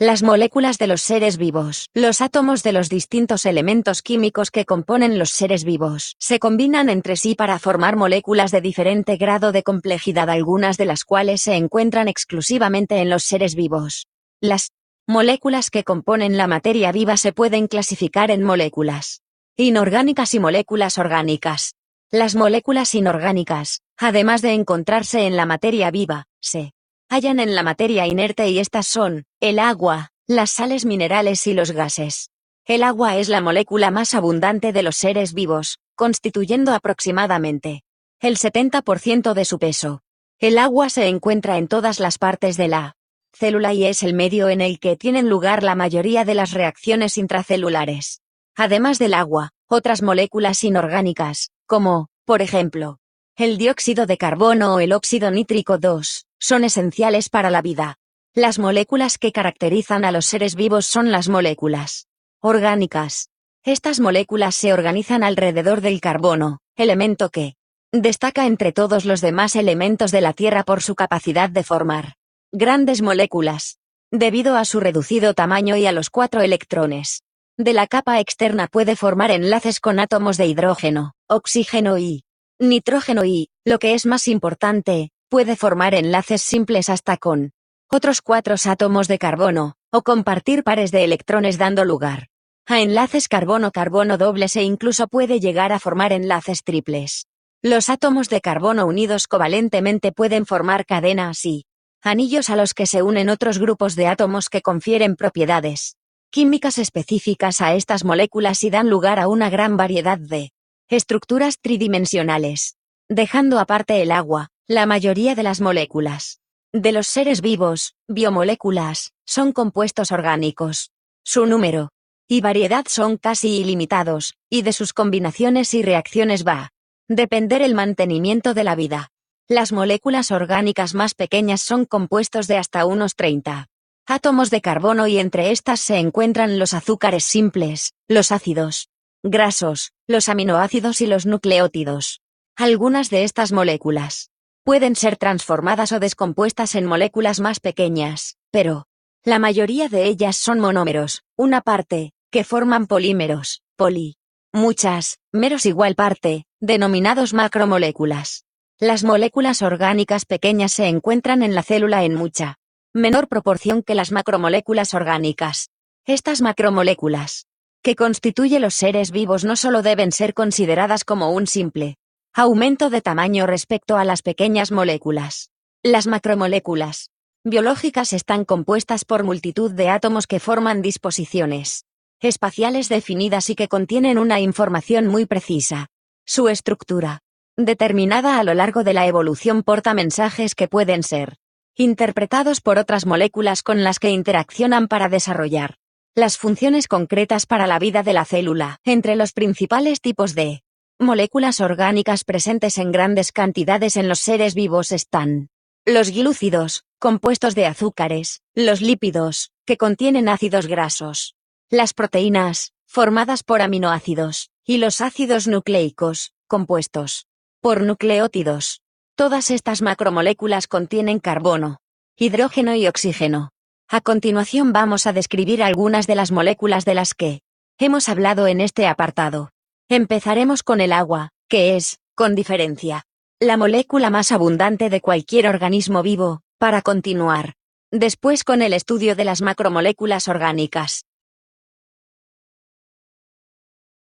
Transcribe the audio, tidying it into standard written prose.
Las moléculas de los seres vivos. Los átomos de los distintos elementos químicos que componen los seres vivos se combinan entre sí para formar moléculas de diferente grado de complejidad, algunas de las cuales se encuentran exclusivamente en los seres vivos. Las moléculas que componen la materia viva se pueden clasificar en moléculas inorgánicas y moléculas orgánicas. Las moléculas inorgánicas, además de encontrarse en la materia viva, se hallan en la materia inerte y estas son el agua, las sales minerales y los gases. El agua es la molécula más abundante de los seres vivos, constituyendo aproximadamente el 70% de su peso. El agua se encuentra en todas las partes de la célula y es el medio en el que tienen lugar la mayoría de las reacciones intracelulares. Además del agua, otras moléculas inorgánicas, como, por ejemplo, el dióxido de carbono o el óxido nítrico 2, son esenciales para la vida. Las moléculas que caracterizan a los seres vivos son las moléculas orgánicas. Estas moléculas se organizan alrededor del carbono, elemento que destaca entre todos los demás elementos de la Tierra por su capacidad de formar grandes moléculas. Debido a su reducido tamaño y a los 4 electrones de la capa externa, puede formar enlaces con átomos de hidrógeno, oxígeno y nitrógeno y, lo que es más importante, puede formar enlaces simples hasta con otros 4 átomos de carbono, o compartir pares de electrones dando lugar a enlaces carbono-carbono dobles e incluso puede llegar a formar enlaces triples. Los átomos de carbono unidos covalentemente pueden formar cadenas y anillos a los que se unen otros grupos de átomos que confieren propiedades químicas específicas a estas moléculas y dan lugar a una gran variedad de estructuras tridimensionales. Dejando aparte el agua, la mayoría de las moléculas de los seres vivos, biomoléculas, son compuestos orgánicos. Su número y variedad son casi ilimitados, y de sus combinaciones y reacciones va a depender el mantenimiento de la vida. Las moléculas orgánicas más pequeñas son compuestos de hasta unos 30 átomos de carbono y entre estas se encuentran los azúcares simples, los ácidos grasos, los aminoácidos y los nucleótidos. Algunas de estas moléculas pueden ser transformadas o descompuestas en moléculas más pequeñas, pero la mayoría de ellas son monómeros, una parte, que forman polímeros, muchas, meros igual parte, denominados macromoléculas. Las moléculas orgánicas pequeñas se encuentran en la célula en mucha menor proporción que las macromoléculas orgánicas. Estas macromoléculas, que constituyen los seres vivos, no solo deben ser consideradas como un simple aumento de tamaño respecto a las pequeñas moléculas. Las macromoléculas biológicas están compuestas por multitud de átomos que forman disposiciones espaciales definidas y que contienen una información muy precisa. Su estructura, determinada a lo largo de la evolución, porta mensajes que pueden ser interpretados por otras moléculas con las que interaccionan para desarrollar las funciones concretas para la vida de la célula. Entre los principales tipos de moléculas orgánicas presentes en grandes cantidades en los seres vivos están los glúcidos, compuestos de azúcares, los lípidos, que contienen ácidos grasos, las proteínas, formadas por aminoácidos, y los ácidos nucleicos, compuestos por nucleótidos. Todas estas macromoléculas contienen carbono, hidrógeno y oxígeno. A continuación vamos a describir algunas de las moléculas de las que hemos hablado en este apartado. Empezaremos con el agua, que es, con diferencia, la molécula más abundante de cualquier organismo vivo, para continuar después con el estudio de las macromoléculas orgánicas.